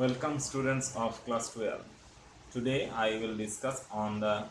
Welcome students of class 12. Today I will discuss on the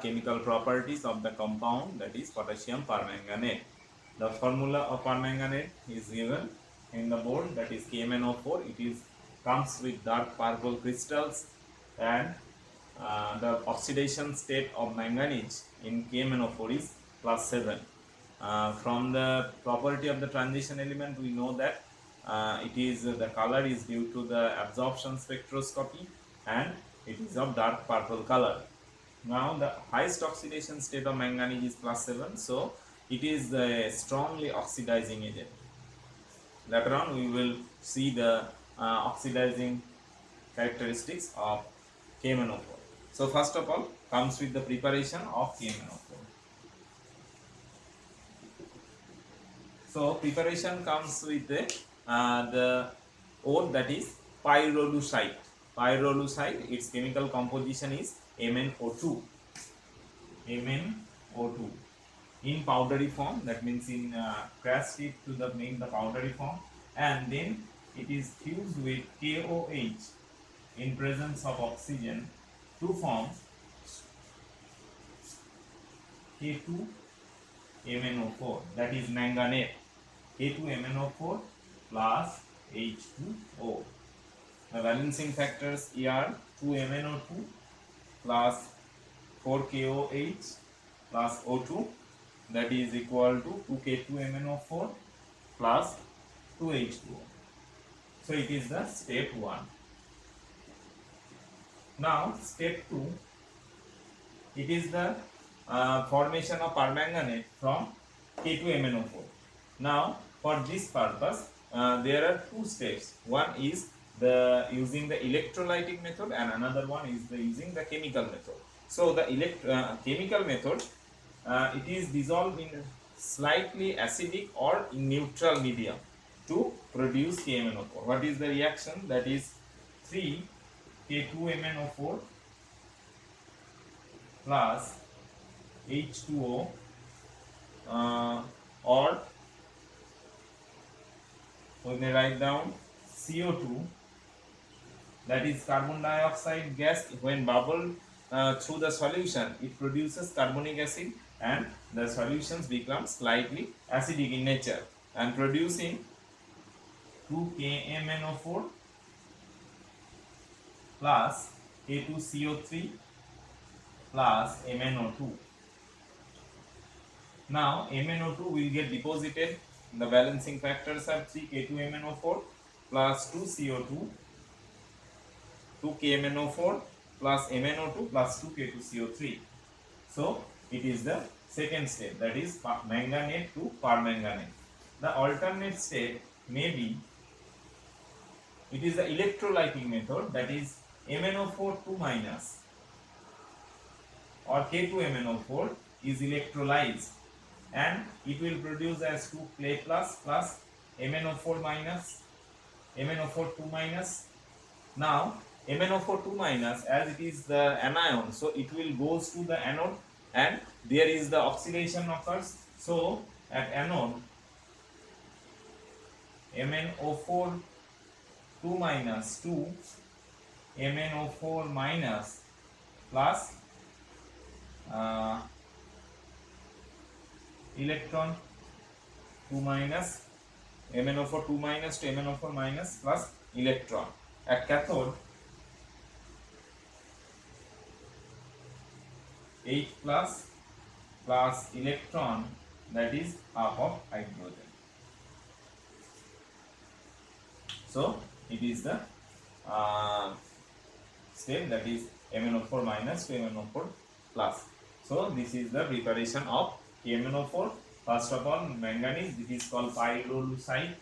chemical properties of the compound, that is potassium permanganate. The formula of permanganate is given in the board, that is KMnO4. It is comes with dark purple crystals, and the oxidation state of manganese in KMnO4 is +7. From the property of the transition element, we know that it is the color is due to the absorption spectroscopy, and it is of dark purple color. Now the highest oxidation state of manganese is +7, so it is a strongly oxidizing agent. Later on we will see the oxidizing characteristics of KMnO4. So first of all comes with the preparation of KMnO4. So preparation comes with the ore, that is pyrolusite. Pyrolusite, its chemical composition is MnO2. MnO2 in powdery form, that means in crushed it to the make the powdery form, and then it is fused with KOH in presence of oxygen to form K2MnO4, that is manganate. K2MnO4 plus H2O. The balancing factors are 2MnO2 plus 4KOH plus O2, that is equal to 2K2MnO4 plus 2H2O. So it is the step 1. Now step 2, it is the formation of permanganate from K2MnO4. Now for this purpose there are two steps. One is the using the electrolytic method, and another one is the using the chemical method. So the chemical method, it is dissolved in slightly acidic or in neutral medium to produce KMnO4. What is the reaction? That is 3K2MnO4 plus H2O, or we may write down CO2, that is carbon dioxide gas. When bubbled through the solution, it produces carbonic acid, and the solutions become slightly acidic in nature and producing 2KMnO4 plus K2CO3 plus MnO2. Now MnO2 will get deposited. The balancing factors are 3K2MnO4 plus 2CO2, 2KMnO4 plus MnO2 plus 2K2CO3. So it is the second step, that is manganate to permanganate. The alternate step may be, it is the electrolytic method, that is MnO4 2 minus or K2MnO4 is electrolyzed, and it will produce as 2 Clay plus MnO4 minus, MnO4 2 minus. Now MnO4 2 minus, as it is the anion, so it will goes to the anode, and there is the oxidation occurs. So at anode MnO4 2 minus 2 MnO4 minus plus electron 2 minus, MnO4 2 minus to MnO4 minus plus electron. At cathode 8 plus electron, that is half of hydrogen. So it is the step, that is MnO4 minus to MnO4 plus. So this is the preparation of KMnO4. First of all, manganese, it is called pyrolusite,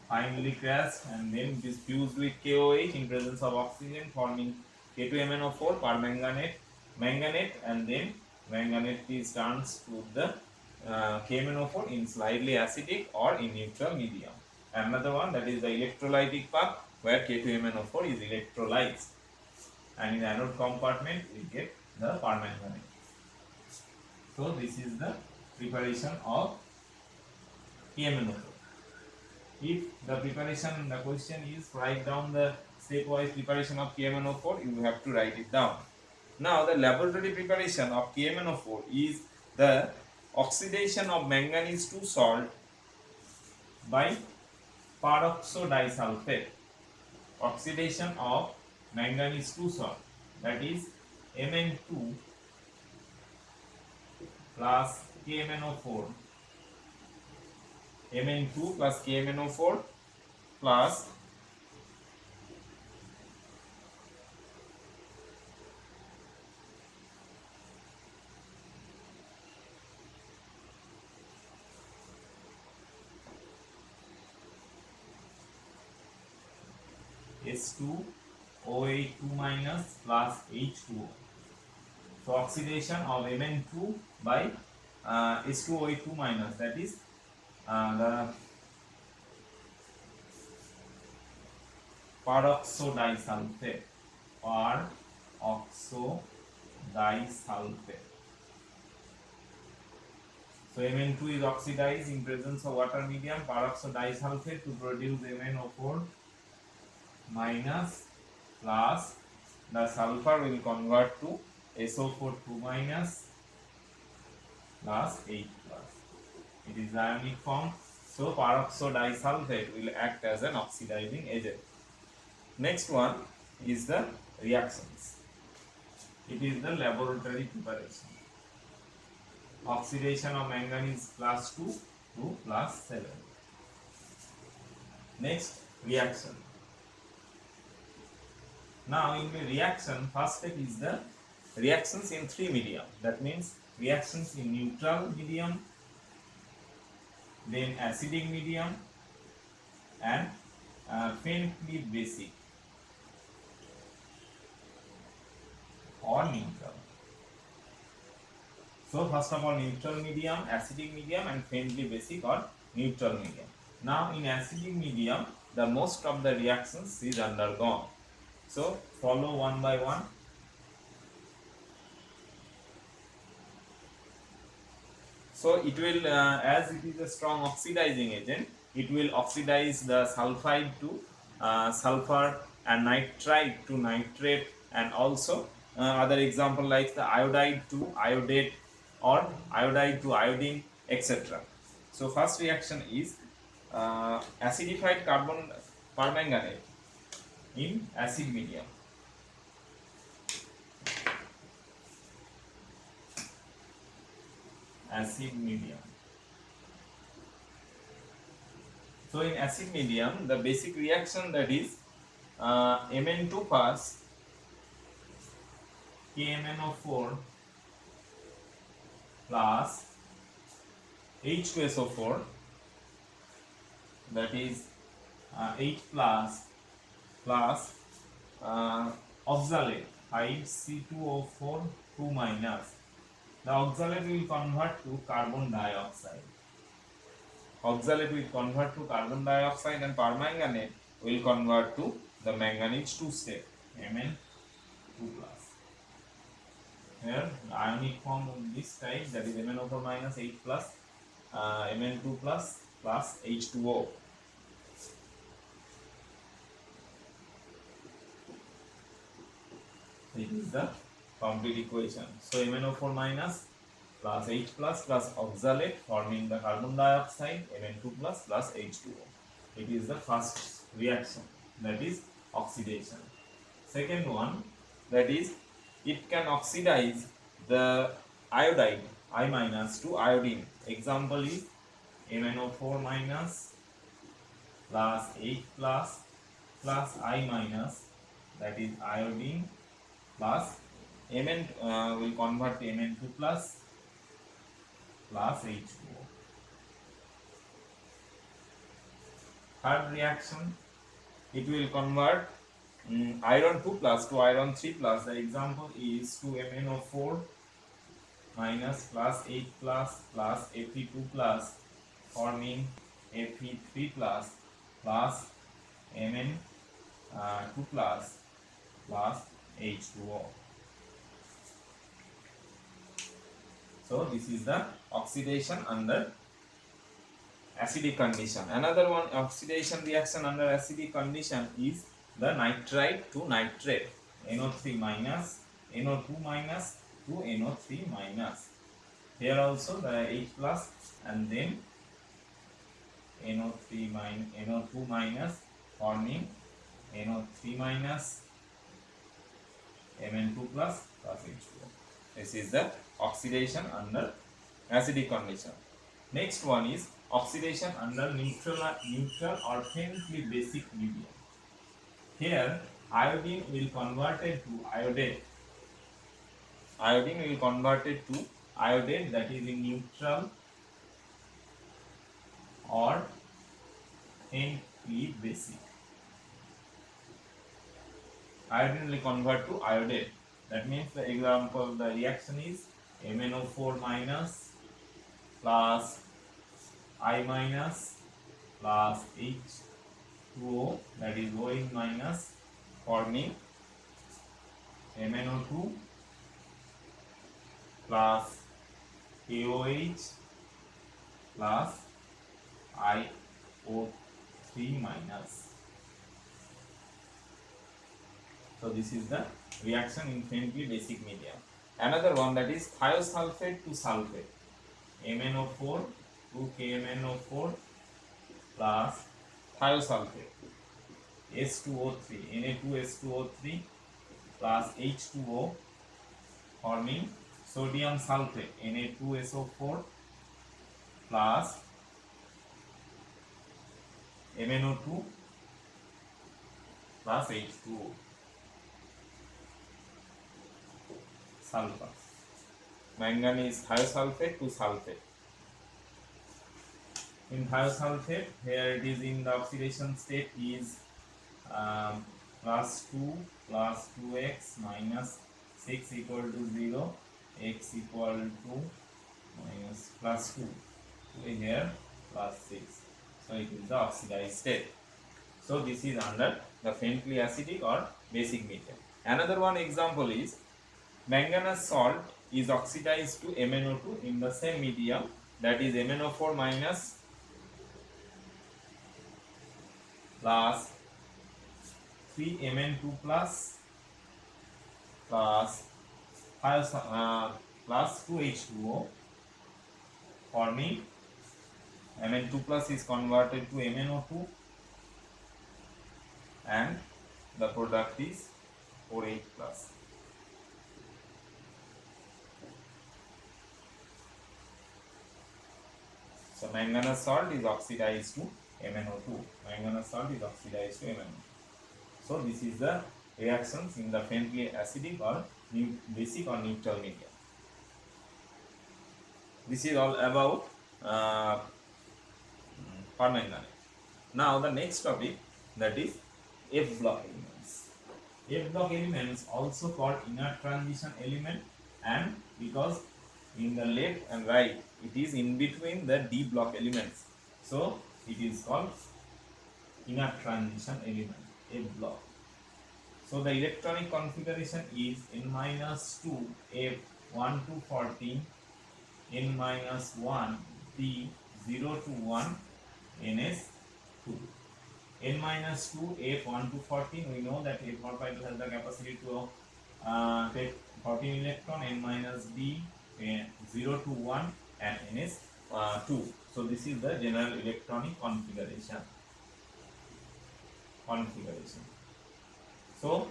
finely crushed, and then it is fused with KOH in presence of oxygen, forming K2MnO4 manganate, and then manganate is turns to the KMnO4 in slightly acidic or in neutral medium. Another one, that is the electrolytic path, where K2MnO4 is electrolyzed, and in anode compartment we get the permanganate. So this is the preparation of KMnO4. If the preparation, the question is write down the stepwise preparation of KMnO4, you have to write it down. Now the laboratory preparation of KMnO4 is the oxidation of manganese to salt by peroxodisulfate. Oxidation of manganese to salt, that is Mn2 plus KMnO4, Mn2 plus KMnO4 plus S2OH2 minus plus H2O. So oxidation of Mn2 by S2OH2 minus, that is the peroxodisulfate. Peroxodisulfate. So Mn2 is oxidized in presence of water medium peroxodisulfate to produce MnO4 minus plus the sulfur will convert to SO4 2 minus plus 8 plus. It is ionic form. So peroxodisulfate will act as an oxidizing agent. Next one is the reactions. It is the laboratory preparation. Oxidation of manganese plus 2 to plus 7. Next, reaction. Now in the reaction, first step is the reactions in three medium. That means reactions in neutral medium, then acidic medium, and faintly basic or neutral. So first of all, neutral medium, acidic medium, and faintly basic or neutral medium. Now in acidic medium, the most of the reactions is undergone. So follow one by one. So it will, as it is a strong oxidizing agent, it will oxidize the sulfide to sulfur and nitrite to nitrate, and also other example like the iodide to iodate or iodide to iodine, etc. So first reaction is acidified carbon permanganate in acid medium. Acid medium. So in acid medium, the basic reaction, that is Mn2 plus KMnO4 plus H2SO4, that is 8 plus oxalate 5C2O4 2 minus. The oxalate will convert to carbon dioxide. Oxalate will convert to carbon dioxide, and permanganate will convert to the manganese 2 step, Mn2 plus. Here the ionic form of this type, that is MnO4 minus 8 plus Mn2 plus H2O. This is the complete equation. So MnO4 minus plus H plus oxalate forming the carbon dioxide, Mn2 plus H2O. It is the first reaction, that is oxidation. Second one, that is it can oxidize the iodide I minus to iodine. Example is MnO4 minus plus H plus I minus, that is iodine, plus Mn will convert to Mn2 plus H2O. Third reaction, it will convert iron 2 plus to iron 3 plus. The example is 2 MnO4 minus plus 8 plus Fe2 plus forming Fe3 plus Mn2 plus H2O. So this is the oxidation under acidic condition. Another one oxidation reaction under acidic condition is the nitrite to nitrate, NO3 minus, NO2 minus to NO3 minus. Here also the H plus and then NO3 minus, NO2 minus forming NO3 minus, Mn2 plus plus H2O. This is the oxidation under acidic condition. Next one is oxidation under neutral or faintly basic medium. Here iodine will converted to iodate. Iodine will converted to iodate, that is in neutral or faintly basic. Iodine will convert to iodate. That means the example, the reaction is MnO4 minus plus I minus plus H2O, that is OH minus, forming MnO2 plus KOH plus IO3 minus. So this is the reaction in faintly basic medium. Another one, that is thiosulfate to sulfate, MnO4 to KMnO4 plus thiosulfate, H2O3, Na2H2O3 plus H2O, forming sodium sulfate, Na2SO4 plus MnO2 plus H2O. Sulfur. Manganese thiosulfate to sulfate. In thiosulfate, here it is in the oxidation state is plus 2 plus 2x minus 6 equal to 0, x equal to minus plus 2. So here plus 6. So it is the oxidized state. So this is under the faintly acidic or basic medium. Another one example is manganese salt is oxidized to MnO2 in the same medium, that is MnO4 minus plus 3Mn2 plus plus 2H2O, forming Mn2 plus is converted to MnO2 and the product is 4H plus. So manganese salt is oxidized to MnO2. Manganese salt is oxidized to MnO2. So this is the reactions in the faintly acidic or basic or neutral medium. This is all about permanganate. Now the next topic, that is F block elements. F block elements also called inner transition element, and because in the left and right it is in between the D block elements, so it is called inner transition element, F block. So the electronic configuration is N-2 F1 to 14, N-1 D 0 to 1 NS2. N-2 F1 to 14, we know that F orbital has the capacity to take 14 electron, N-D 0 to 1 and NS2. So this is the general electronic configuration. So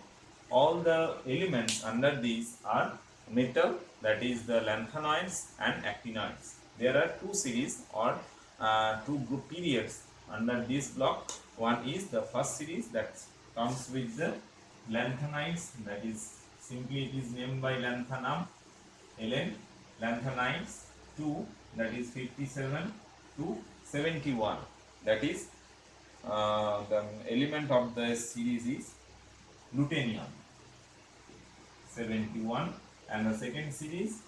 all the elements under these are metal, that is the lanthanoids and actinoids. There are two series or two group periods under this block. One is the first series that comes with the lanthanides, that is simply it is named by lanthanum, Ln, lanthanides. 2, that is 57 to 71, that is the element of the series is lutetium, 71, and the second series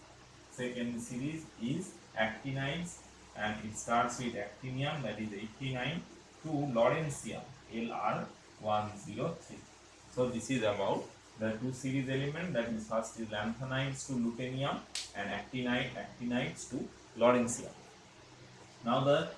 is actinides, and it starts with actinium, that is 89, to lawrencium, Lr103. So this is about the two series element, that is first is lanthanides to lutetium and actinides to lawrencium. Now the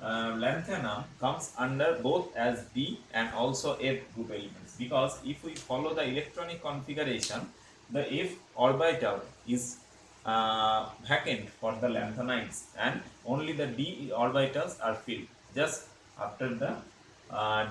lanthanum comes under both as D and also F group elements, because if we follow the electronic configuration, the F orbital is vacant for the lanthanides and only the D orbitals are filled just after the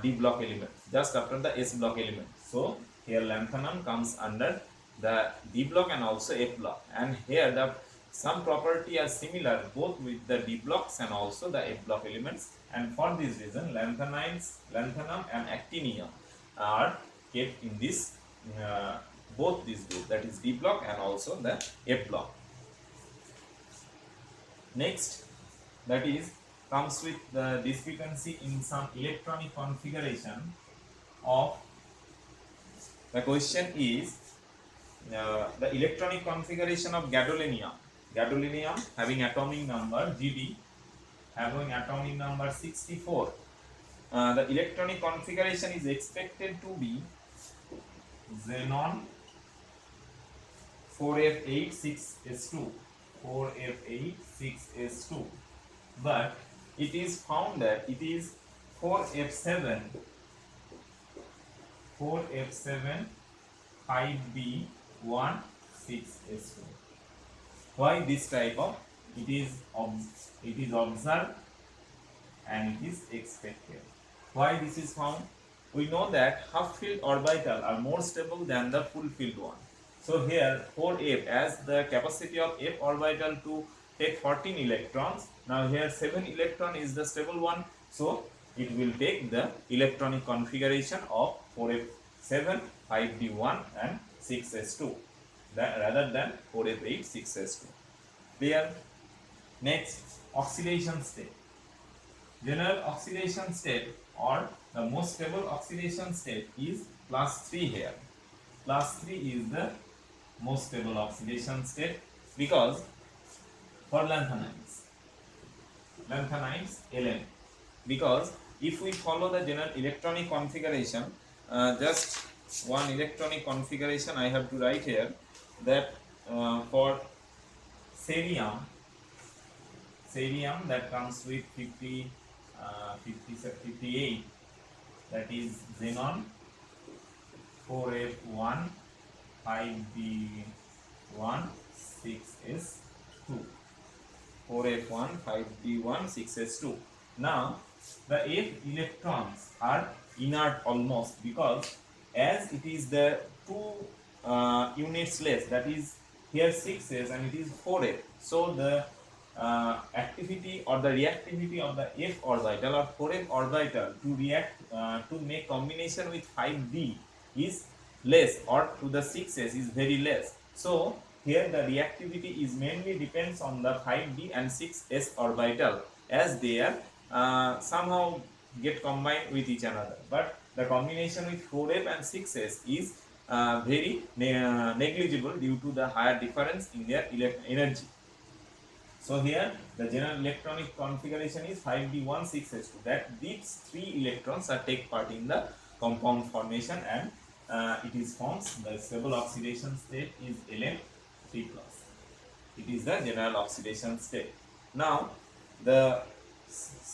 D block element, just after the S block element. So here lanthanum comes under the D block and also F block, and here the some property are similar both with the D blocks and also the F block elements, and for this reason lanthanides, lanthanum and actinium are kept in this both these group, that is D block and also the F block. Next, that is comes with the discrepancy in some electronic configuration of the question is the electronic configuration of gadolinium. Gadolinium having atomic number GD, having atomic number 64. The electronic configuration is expected to be xenon 4f86s2, 4f86s2, but it is found that it is 4f7, 5b1 6s2. Why this type of? It is observed and it is expected. Why this is found? We know that half filled orbital are more stable than the full filled one. So here 4f, as the capacity of f orbital to take 14 electrons. Now here 7 electron is the stable one, so it will take the electronic configuration of 4f7, 5d1 and 6s2 rather than 4f8, 6s2. Clear? Next, oxidation state. General oxidation state or the most stable oxidation state is +3 here. +3 is the most stable oxidation state, because for lanthanides Ln, because if we follow the general electronic configuration, just one electronic configuration I have to write here, that for cerium that comes with 58, that is xenon 4f1 5d1 6s2, 4f1 5d1 6s2. Now the f electrons are inert almost, because as it is the 2 units less, that is here 6s and it is 4f, so the activity or the reactivity of the f orbital or 4f orbital to react to make combination with 5d is less, or to the 6s is very less. So here the reactivity is mainly depends on the 5d and 6s orbital, as they are somehow get combined with each another, but the combination with 4f and 6s is very negligible due to the higher difference in their energy. So here the general electronic configuration is 5d1 6s2, that these 3 electrons are take part in the compound formation, and it is forms the stable oxidation state is Ln3+. It is the general oxidation state. Now the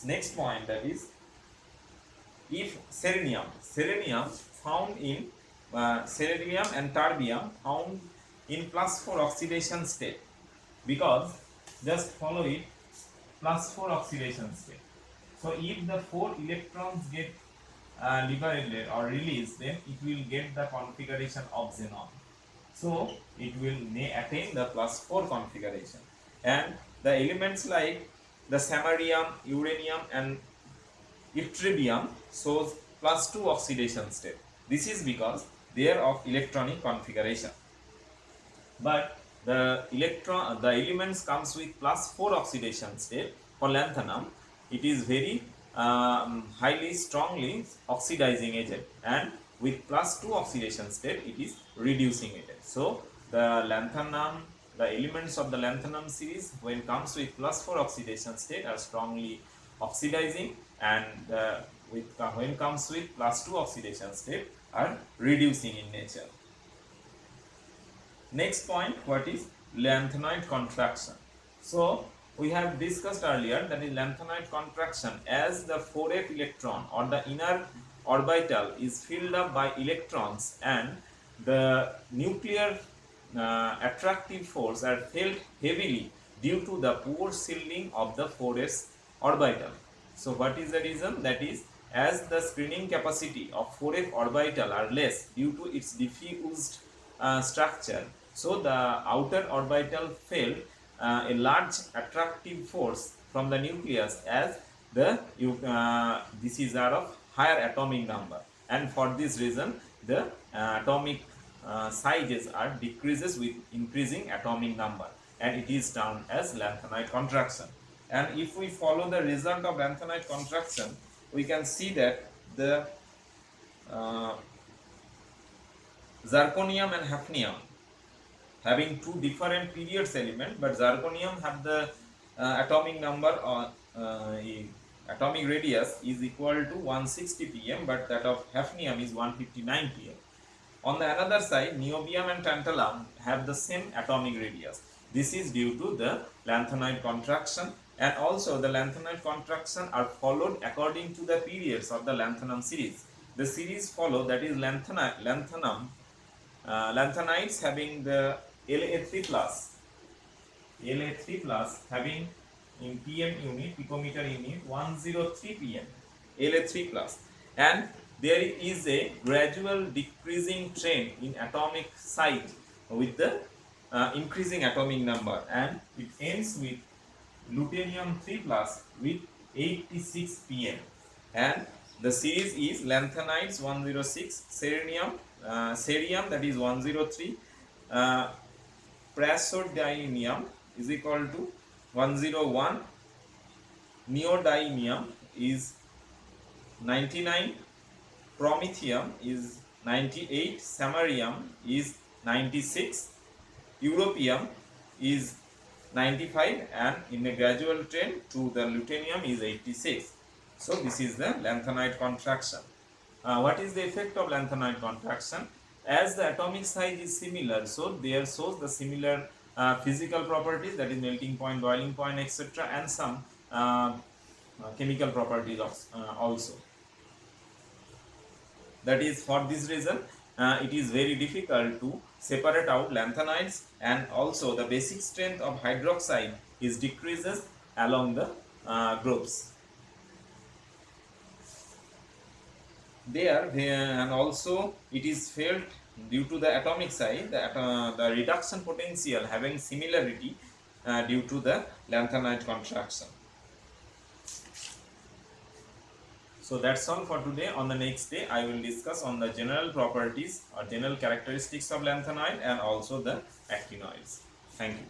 next point, that is if selenium found in selenium and terbium found in +4 oxidation state, because just follow it, +4 oxidation state. So if the 4 electrons get liberated or released, then it will get the configuration of xenon. So it will attain the +4 configuration, and the elements like the samarium, uranium and yttrium shows +2 oxidation state. This is because they are of electronic configuration, but the elements comes with +4 oxidation state. For lanthanum, it is very highly strongly oxidizing agent, and with +2 oxidation state it is reducing agent. So the elements of the lanthanum series, when comes with +4 oxidation state, are strongly oxidizing, and when comes with +2 oxidation state are reducing in nature. Next point, what is lanthanoid contraction? So we have discussed earlier, that is lanthanide contraction, as the 4f electron or the inner orbital is filled up by electrons and the nuclear attractive force are felt heavily due to the poor shielding of the 4s orbital. So what is the reason? That is, as the screening capacity of 4f orbital are less due to its diffused structure, so the outer orbital felt a large attractive force from the nucleus, as the these are of higher atomic number, and for this reason the atomic sizes are decreases with increasing atomic number, and it is termed as lanthanide contraction. And if we follow the result of lanthanide contraction, we can see that the uh, zirconium and hafnium having two different periods element, but zirconium have the atomic number or atomic radius is equal to 160 pm, but that of hafnium is 159 pm. On the another side, niobium and tantalum have the same atomic radius. This is due to the lanthanide contraction, and also the lanthanide contraction are followed according to the periods of the lanthanum series. The series follow, that is lanthanum lanthanides having the La3 plus having in pm unit, picometer unit 103 pm, La3 plus, and there is a gradual decreasing trend in atomic size with the increasing atomic number, and it ends with lutetium 3 plus with 86 pm, and the series is lanthanides 106, cerium that is 103, praseodymium is equal to 101, neodymium is 99, promethium is 98, samarium is 96, europium is 95, and in a gradual trend to the lutetium is 86. So this is the lanthanide contraction. What is the effect of lanthanide contraction? As the atomic size is similar, so there shows the similar physical properties, that is melting point, boiling point, etc., and some chemical properties also. That is, for this reason it is very difficult to separate out lanthanides, and also the basic strength of hydroxide is decreases along the groups there, and also it is felt due to the atomic size, the reduction potential having similarity due to the lanthanide contraction. So that's all for today. On the next day, I will discuss on the general properties or general characteristics of lanthanide and also the actinoids. Thank you.